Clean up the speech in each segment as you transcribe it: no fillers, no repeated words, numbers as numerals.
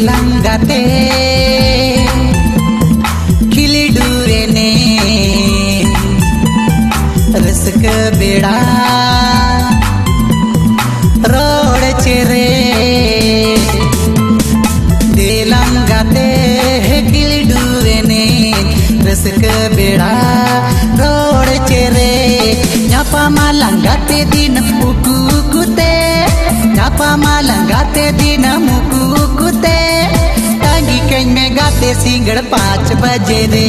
langate खिली डूरे ने रसक बेड़ा बापा माला गाते दिन मुकुते तंगी कहीं में गाते सिंगड़ 5 बजे रे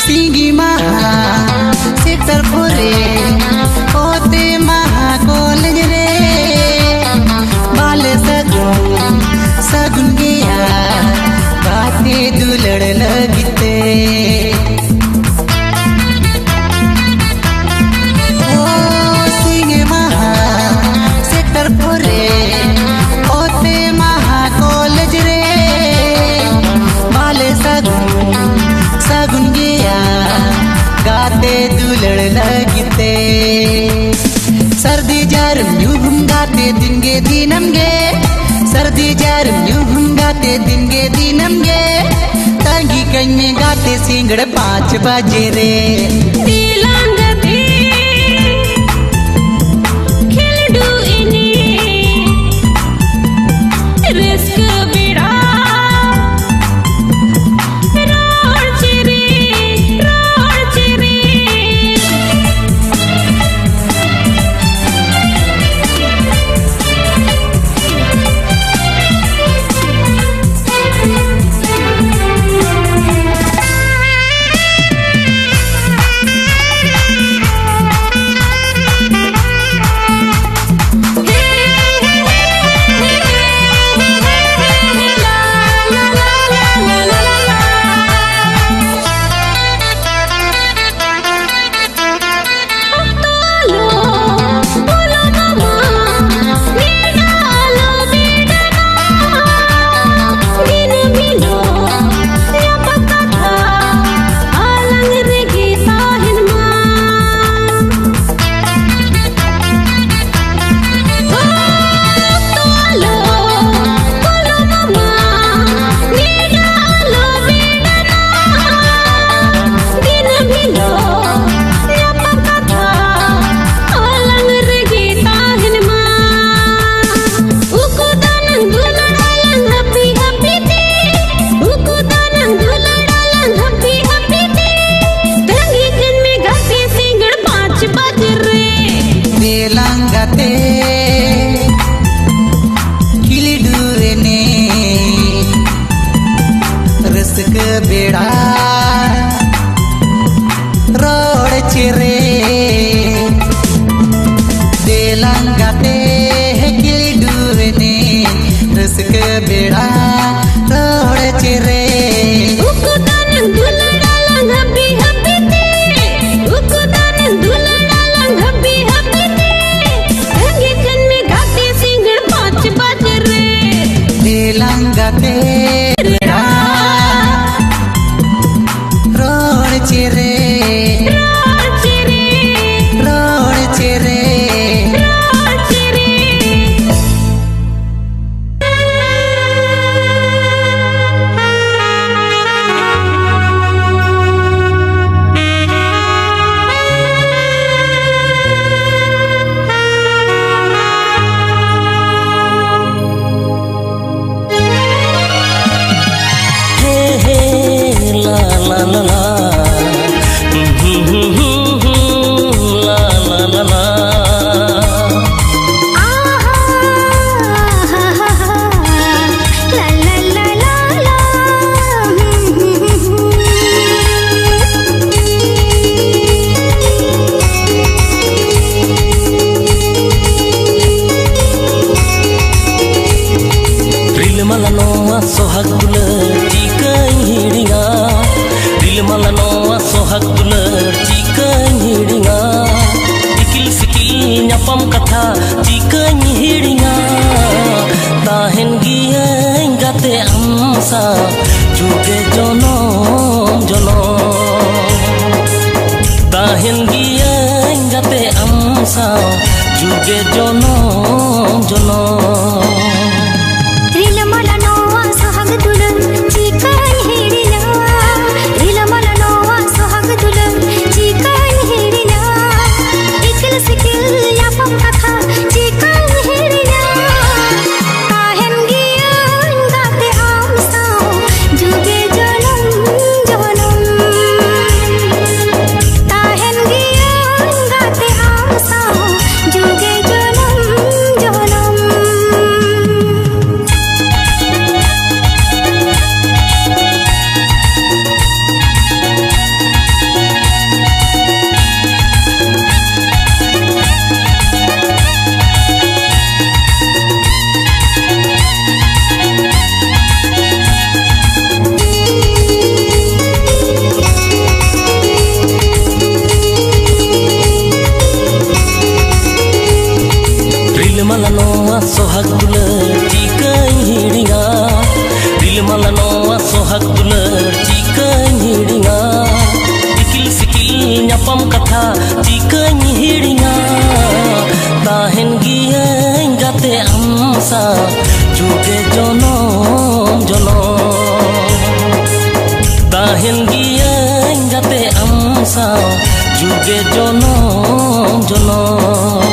सिंगी महा सेक्टर पुरे होते महा कॉलेज रे बाल सगुन गया बाते दुलड़ लगते ओ सिंगी महा सेक्टर पुरे होते महा कॉलेज रे बाल सगुन गया गाते दुलड़ लगते सर्दी जार यूं गाते दिन गे दिनम गे सर्दी जार यूं गाते दिन गे दिनम गे तंगी कहीं में गाते सिंगड़ 5 बजे रे बेड़ा रोड चिरे देलंगाते किली डूबने रसक बेड़ा रोड चिरे देलंगाते nyapam katha chikañ hiringa tahen giyañ gate amsa juge jonom jonom tahen giyañ gate amsa juge jonom jonom sohag dular chikañ hiringa dilmala noa sohag dular chikañ hiringa ikil sikil nyapam katha chikañ hiringa tahen giyañ gate amsa juge jonom jonom tahen giyañ gate amsa juge jonom jonom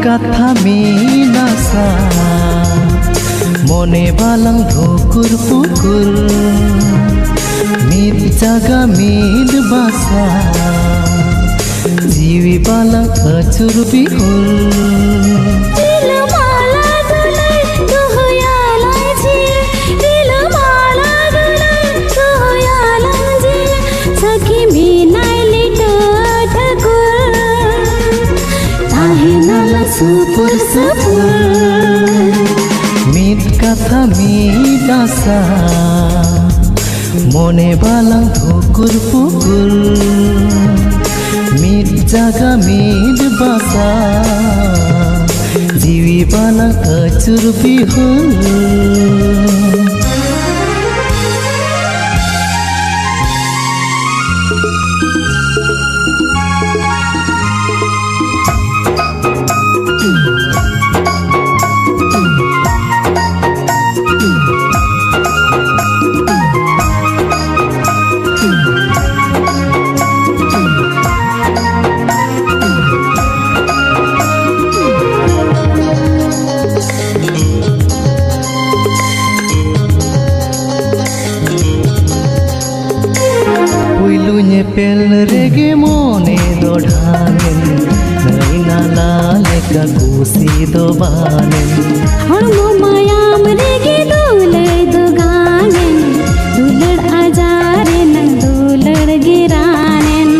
कथा मीनासा मने बाlang dhukur pukur मीत जागा मीद बासा जीवी बाlang acur bihul Supur supur Mit kata midasa Mone balang dhukur pukur Mit jaga mid basa Jiwi balang acur bihul Pel rege mone do dhanen nai nala leka kusi do banen hormo mayam rege dule do ganen dulad ajare nang dulad giranen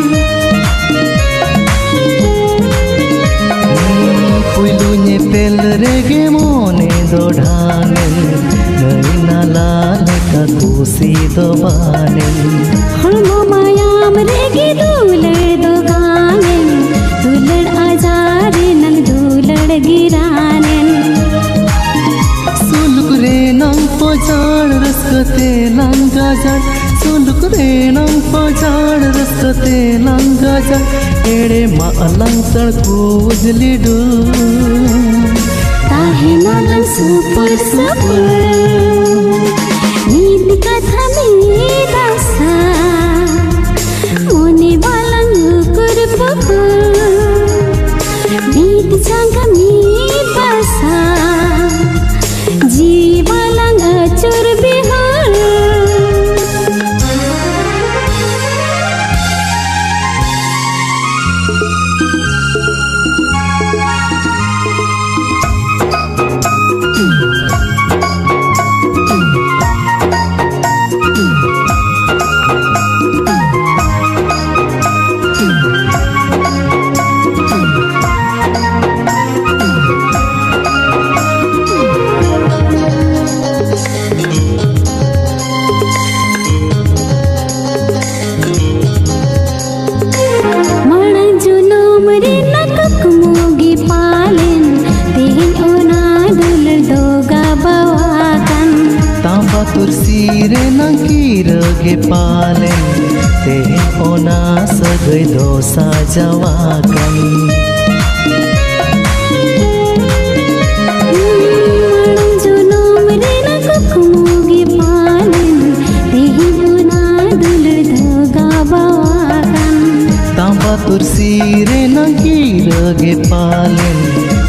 puilunye pel rege mone do dhanen nai nala leka kusi do banen hormo mayam rege dule do ganen dulad ajare nang dulad giranen suluk re nang pojad raskate langa jad suluk re nang pojad raskate langa jad ere ma alang tadku ujli do tahe nalang supur supur Meet katha midasa Mone balang dhukur pukur Meet jaga meet basa Jiwi balang acur bihul Tursire nang kirage palen Teh ona sagai dosa jawakan Junum rena kukumugi palen Teh ona dulur doga bawakan Tamba tursire nang kirage palen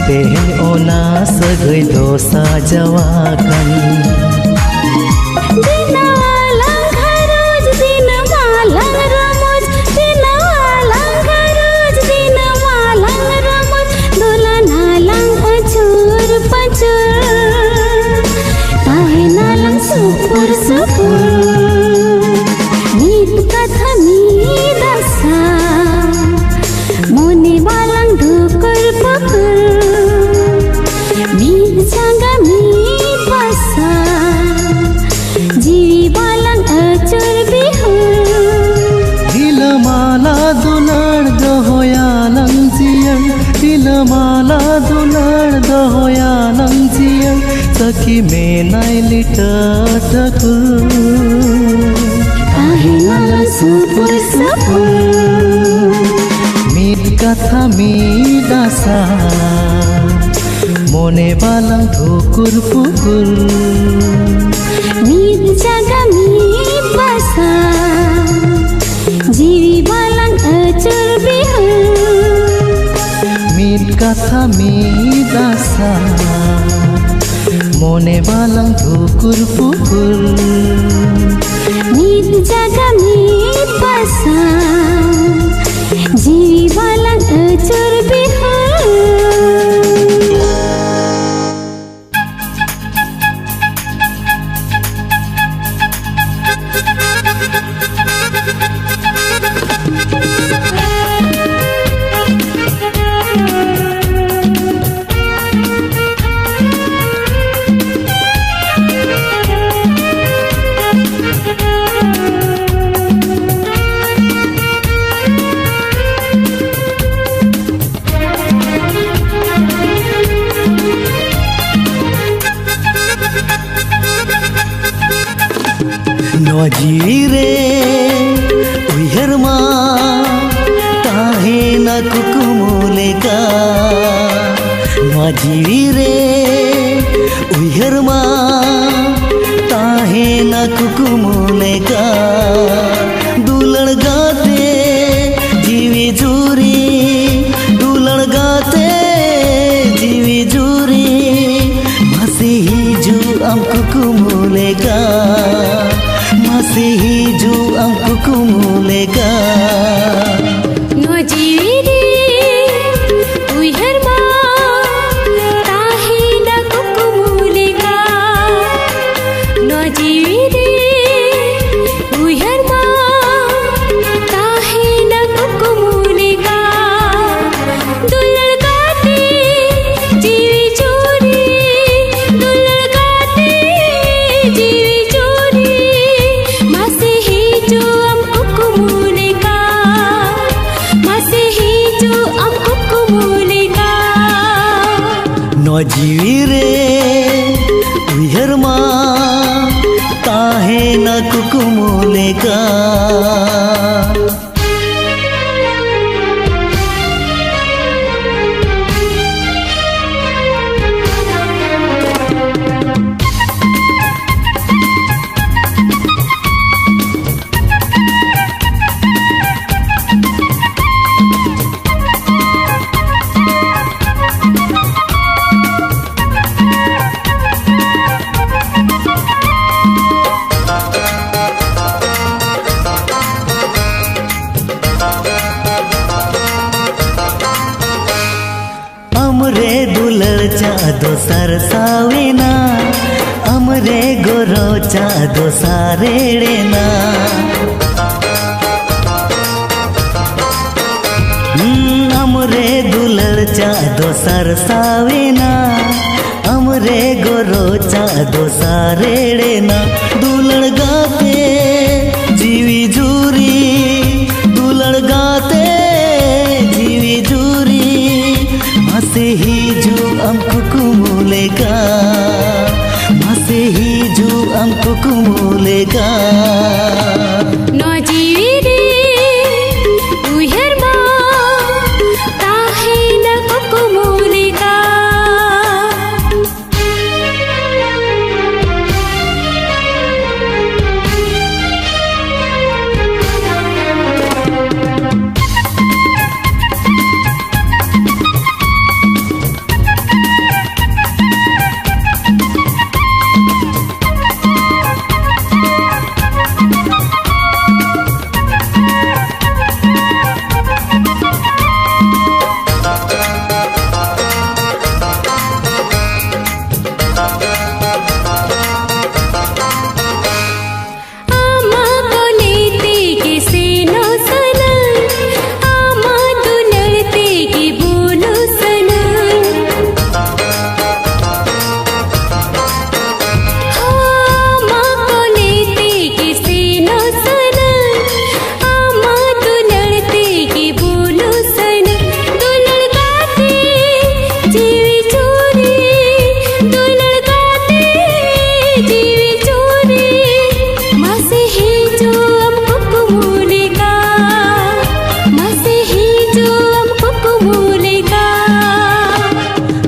Teh ona sagai dosa jawakan Supur supur Meet katha midasa Mone balang dhukur pukur Meet jaga meet basa Jiwi balang acur bihul Dilmala dulad dohoya lang jiyan Dilmala dulad dohoya lang jiyan Saki menai litakul Tahe nalang supur supur Meet katha midasa Mone balang dhukur pukur Meet jaga meet basa Jiwi balang acur bihul मीत कथा मीत आशा मने बालां धुकुर पुकुर मीत जागा मीत बसा जीवी बालां अचुर बिहुर नजीरे उयहरमा ताहे न कुकुमुलेका नजीरे उयहरमा ताहे न कुकुमुलेका दुलड़ गाते जीवी जूरी दुलड़ गाते जीवी जूरी मसी हिजू am कुकुमुलेका masih hijau aku kumulega नजीरे उयहरमा ताहे न कुकुमुलेका नजीरे उयहरमा ताहे न कुकुमुलेका दुलड़ गाते जीवी चोरी दुलड़ गाते जीवी चोरी masih hijau am kukumuleka masih hijau am kukumuleka नजीरे उयहरमा ताहे न कुकुमुलेका हमरे दुलड़ चादो सरसावेना हमरे गोरो चादो सारेड़ेना हमरे दुलड़ चादो सरसावेना हमरे गोरो चादो सारेड़ेना दुलड़ गाते जीवी जूरी दुलड़ गाते जीवी जूरी masih hijau am kukumuleka masih hijau am kukumuleka नजीरे उयहरमा ताहे न कुकुमुलेका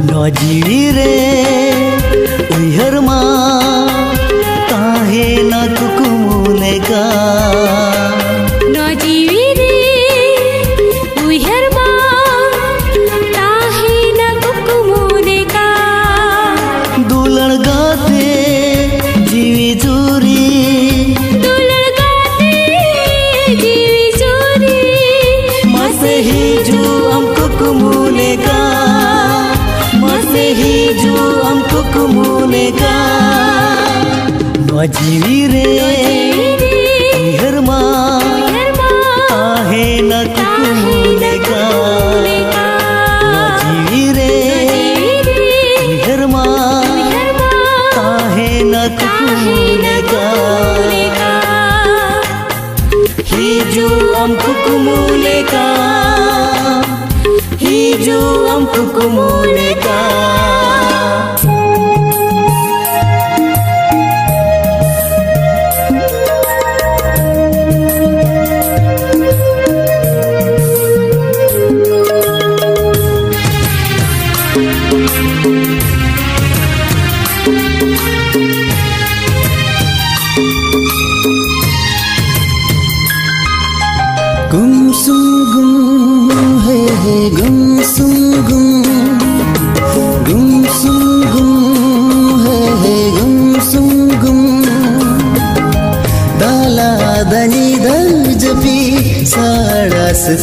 नजीरे उयहरमा ताहे न कुकुमुलेका नजीरे उयहरमा ताहे जीवी रे हरमा आहे न कुकुमुलेका जीवी रे हरमा आहे न कुकुमुलेका hiju am kukumuleka hiju am kukumuleka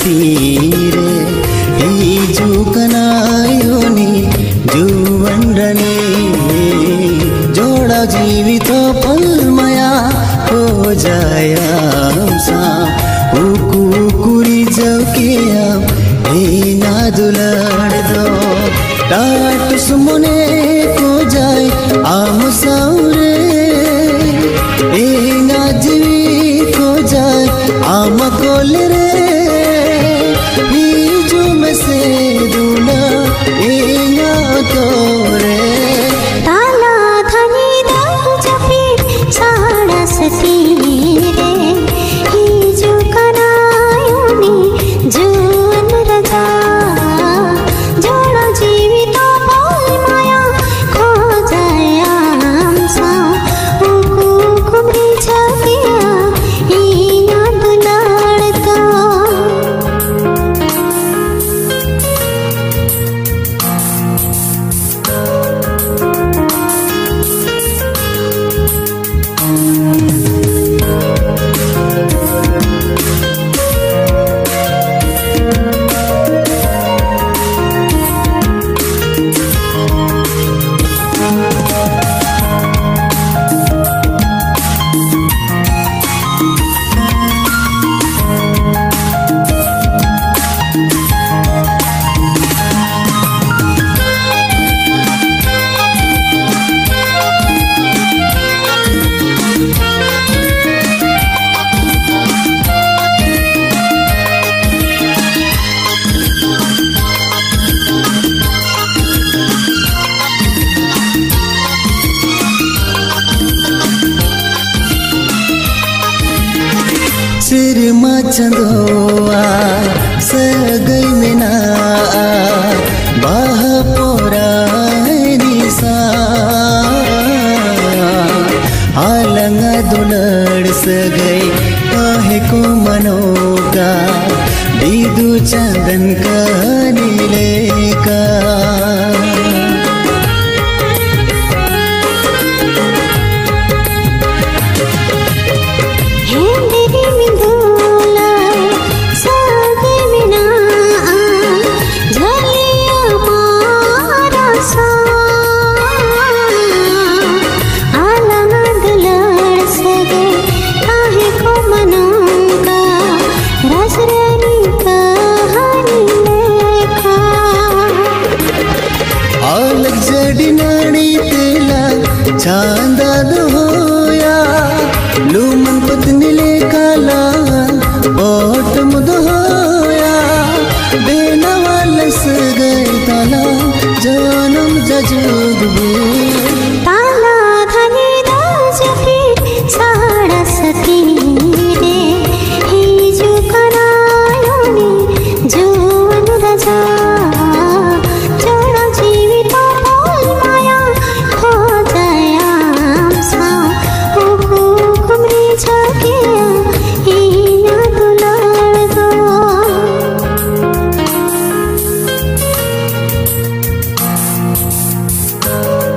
तीरे हिजु कनायोनी जुवंडने जोड़ा जीवित पलमया हो जाया सा कुकुरी जकिया ए ना दुलड़ दो टाट सुमने को जाए आम साउरे ए ना जीवी को जाए आम कोले रे से दूना एया तोरे ताला धनी दाल जपी साड़ा सती रे हिजु कनायोनी जुवन रजा जोड़ा जीवित पाल माया खो जाया सा कुकुरी जकिया इना दुलाड़ का सिर मचंदोआ सगई मिना बाह पोरा निसा आलंग दुलड़ सगई काहे को मनोगा दीदू चंदन का नीलेका चांदा होया लूमन पत्नी ले काला ओट मुद होया बेना वाले से गए ताला जानम जजुग ताला धनी दाल जपी साड़ा सती रे हिजु कनायोनी जुवन रजा जोड़ा जीवित पाल माया खो जाया सा कुकुरी जकिया इना दुलाड़ दो Oh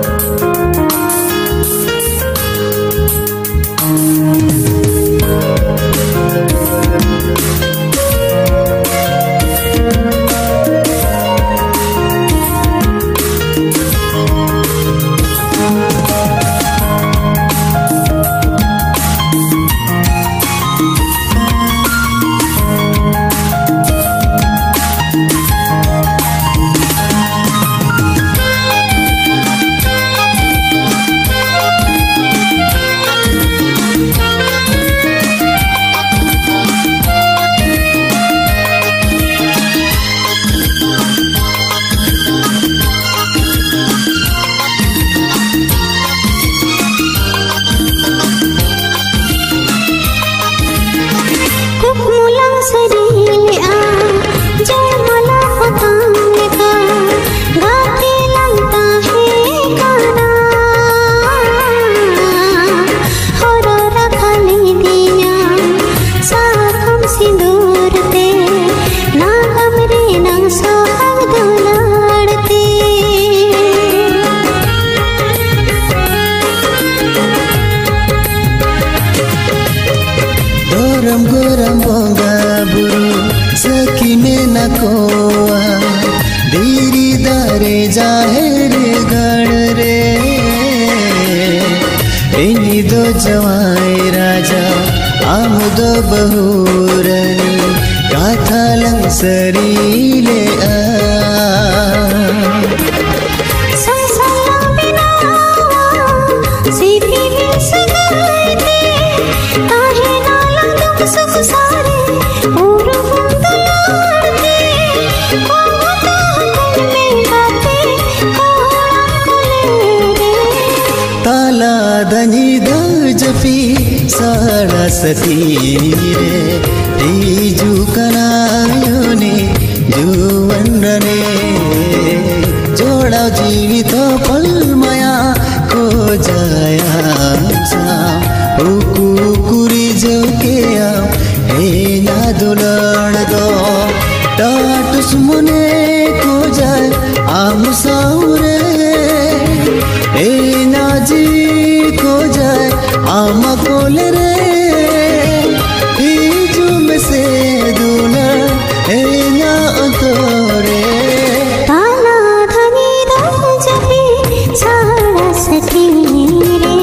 रे गण रे इनी दो जवाई राजा आम दो बहुरनी गाथा लंसरी ले धनी द जपी साड़ा सती रे तीजू कनायोने जुवन्रने जोड़ा जीवित पल माया को जाया कुकुरी जो के हे ना दुलड़ दो टाटुस मुने को जाए आम साउरे हे ना जी को जाए आम कोल रे बीजू में से दूना हे ना तोरे ताला धनी द जपी साड़ा सती रे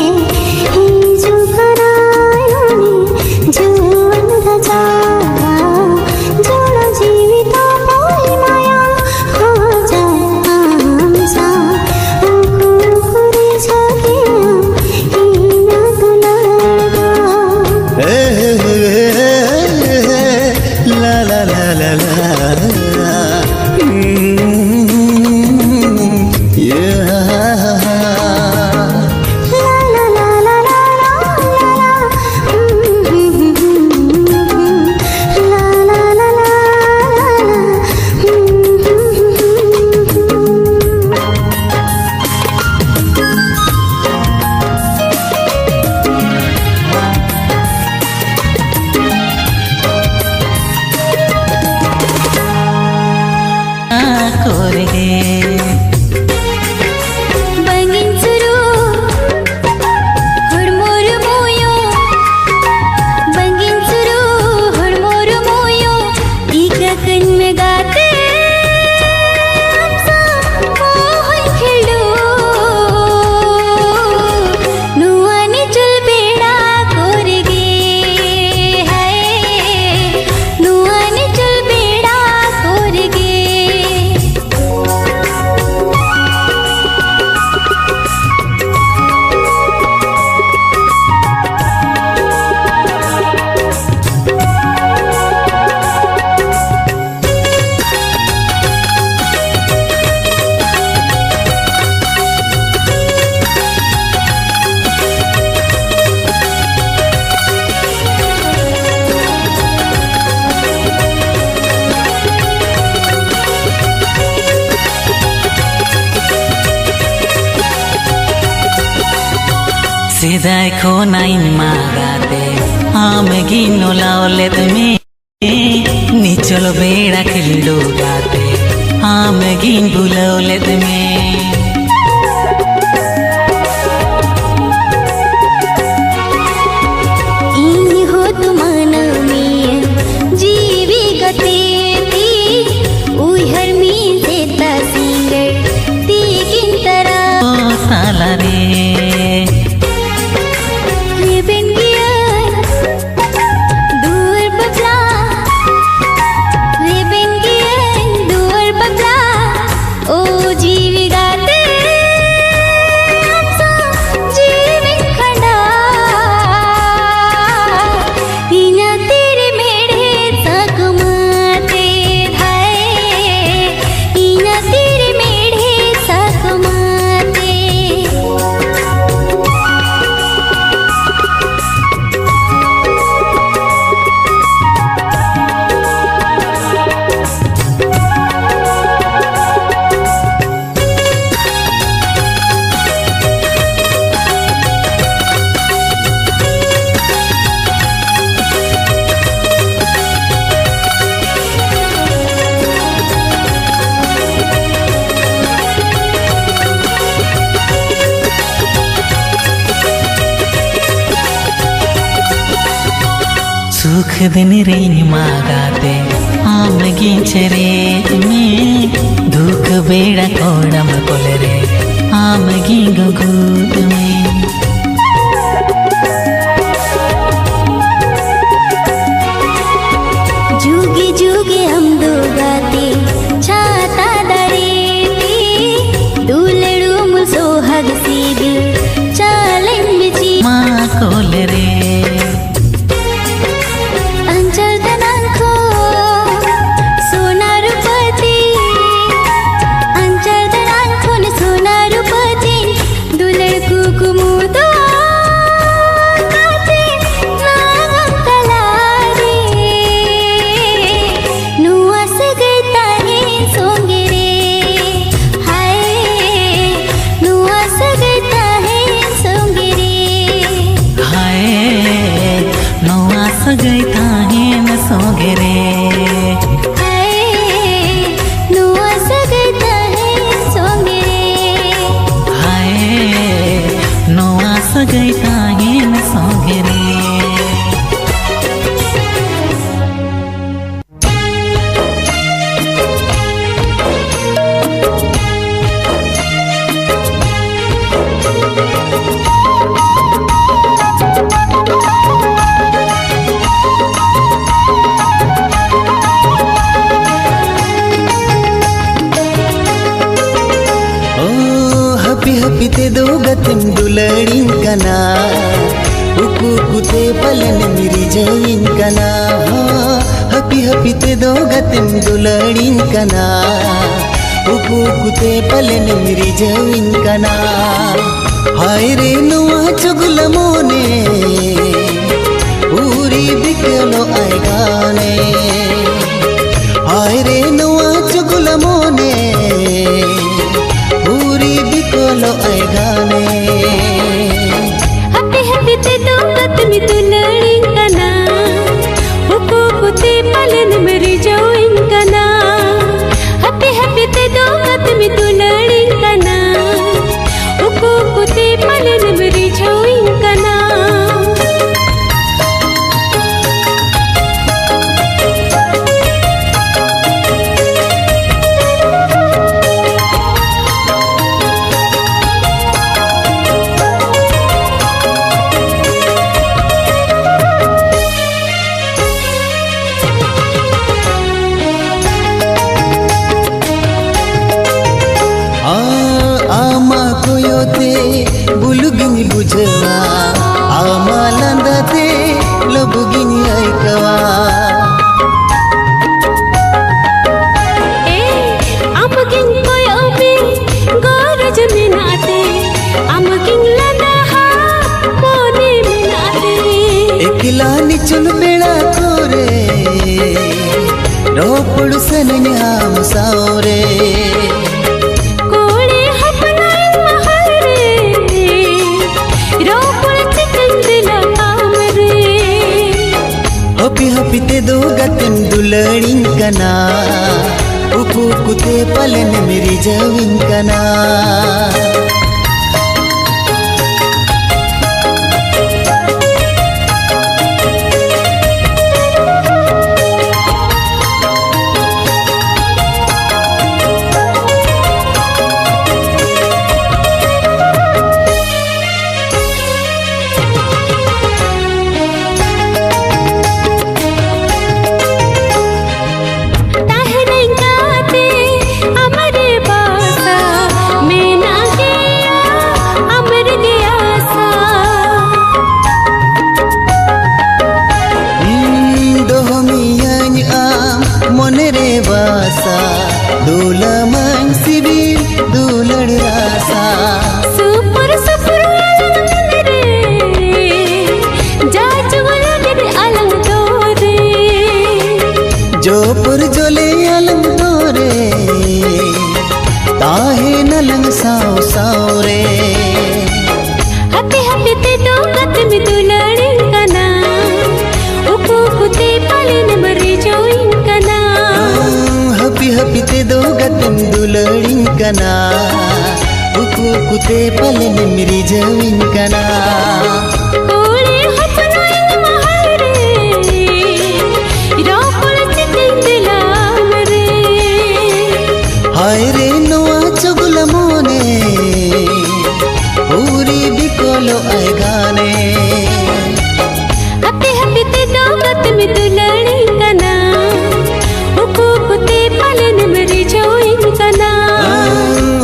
हिजू करायोने जुवन रजा जोड़ा जीवित पल माया हो जाए आम सा कुकुरी झके हीना दुलड़ ला ला ला ला ला सिदाय खो नाइन मागाते आम गिनो लाओले तुम्हें निचल बेड़ा खिल्डो गाते आम गिन बुलाओले तुम्हें इन हो तुमान में जीवी गते ती उहर में देता सिंगर ती किन तरह ओ साला रे सुख दिन रेन मागाते आम गिंचरे में दुख बेड़ा कोड़म कोलरे आम गिंगो गुद में जुगे जुगे हम दो गाते छाता दरेते दुलड़ू मुसो हग सीबिल चालन बिची माँ कोलरे अंचल दनांखो सोना रुपती अंचल दनांखो ने सोना रुपती दुलड़ कुकुमुदो काते नागम कलारे नुआ सगता है सोंगे रे हाय नुआ सगता है सोंगे रे हाय नौआ सगई थाहे न सोगे रे हाय नुआ सगता है सोंगे रे हाय नौआ सगई थाहे न सोगे रे हपी हपी ते दो गतिम दुलड़िन कना उकु कुते पलन मिरी जइन कना हपी हपी ते दो गतिम दुलड़िन कना उकु कुते पलन मिरी जइन कना हाय रे नुआ चुगल मोने पूरी बिकलो आय गाने हाय रे नुआ चुगल मोने पूरी बिकलो आय गाने हपी हपी ते दो गतिम दुलड़ी कना उको कुते पलन मरी जाइन कना हपी हपी ते दो गतिम दुलड़ी कना उको कुते पलन मरी जाइन कना आमा कोयोते बुलुगिनी बुझवा आमा लंदते लबुगिनी आइकवा ए अमगिन कोयो बे गरज मिनाते अमगिन लदहा मोने मिनाते एकला निचुन बेड़ा कोरे रोपड़ सनन आम सावरे कोड़े हपनाई महरे रोपड़ चिकन दिला कामरे हपी हपी ते दो गतिम दुलड़िन कना उकु कुते पलन मेरी जविन कना ताहरंगाते अमरे बासा मैं ना गया अमर गया सा दोहमियान आम मोनरे वासा दूला मन सिबिर दूलड़ रासा सुपर सुपर अलंग रे जाज अलंग रे अलंग तोरे जोपुर जोले अलंग तोरे ताहे नलंग साव साव रे हपी हपी ते दो गतिम दुलड़ी कना उको कुते पलन मरी जाइन कना हपी हपी ते दो गतिम दुलड़िन कना उकु कुते पलन मेरी जविन कना कोड़े हपनाई महरे रोपड़ चिकन दिला मरे हाय रे नोआ चुगल मोने पूरी बिकोलो आए गाने हपी हपी ते दोगत में दुलड़ी कना उको कुते पालन मरी जोइन कना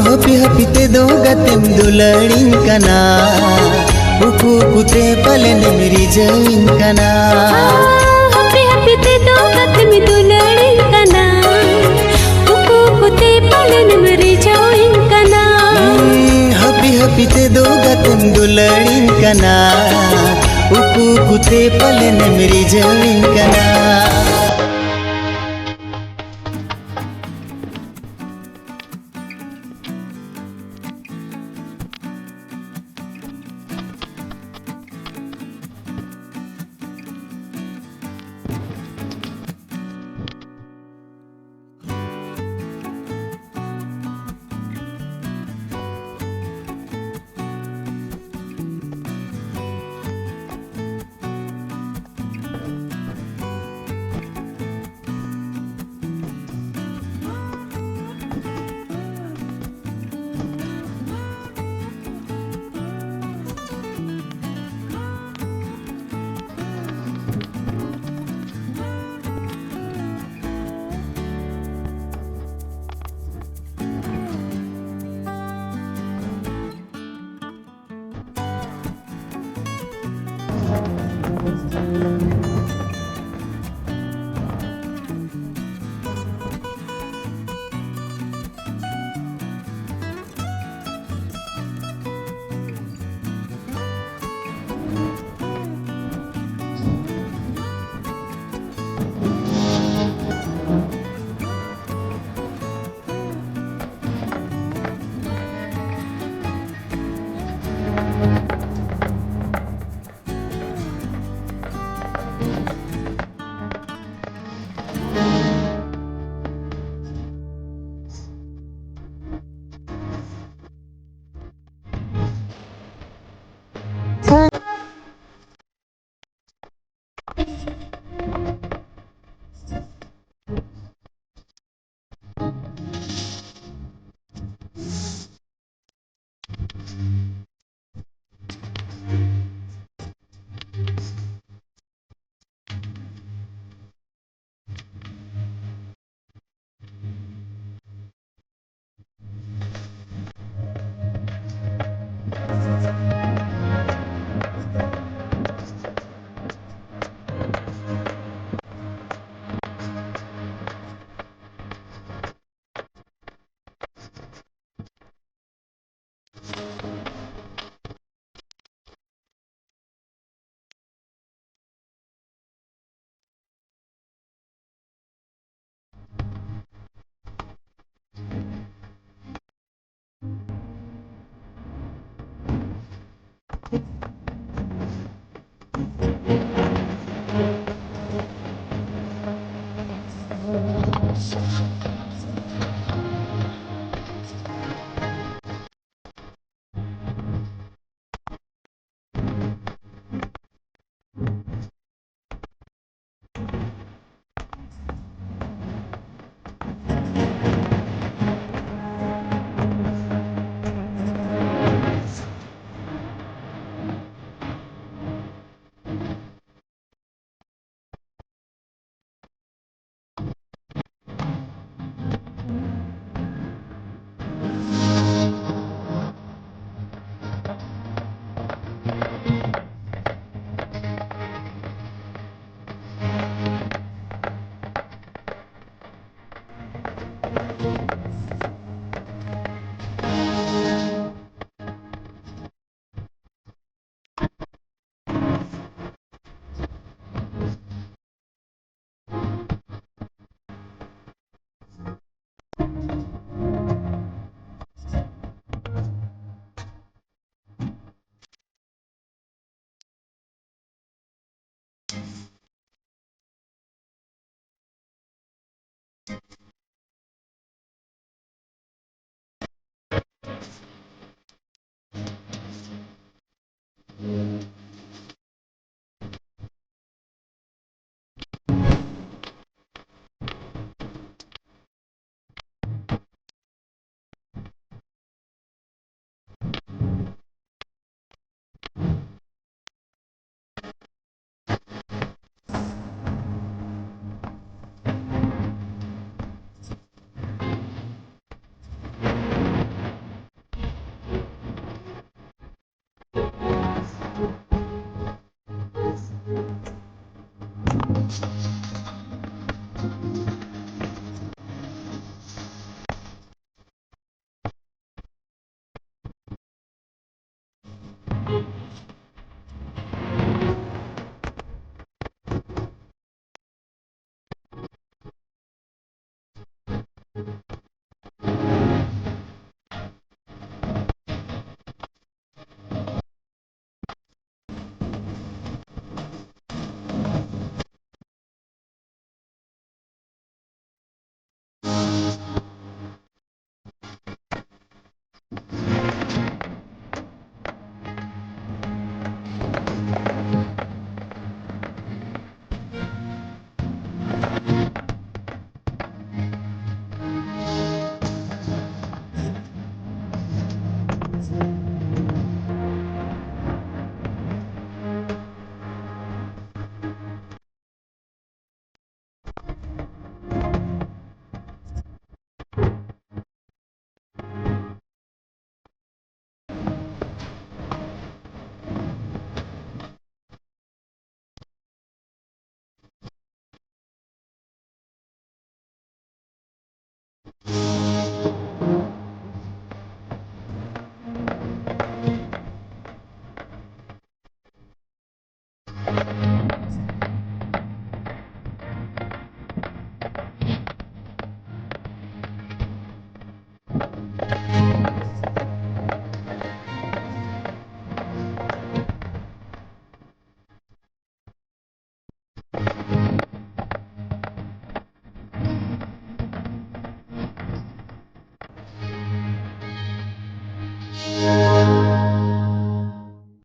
हपी हपी ते दोगत में दुलड़ी कना उको कुते पालन मरी जोइन कना हपी हपी ते दोगत में दुलड़ी कना उको कुते पालन मरी जोइन कना हपी हपी ते दोगत में दुलड़ी कना उकू कुते पलन मेरी जमीन कना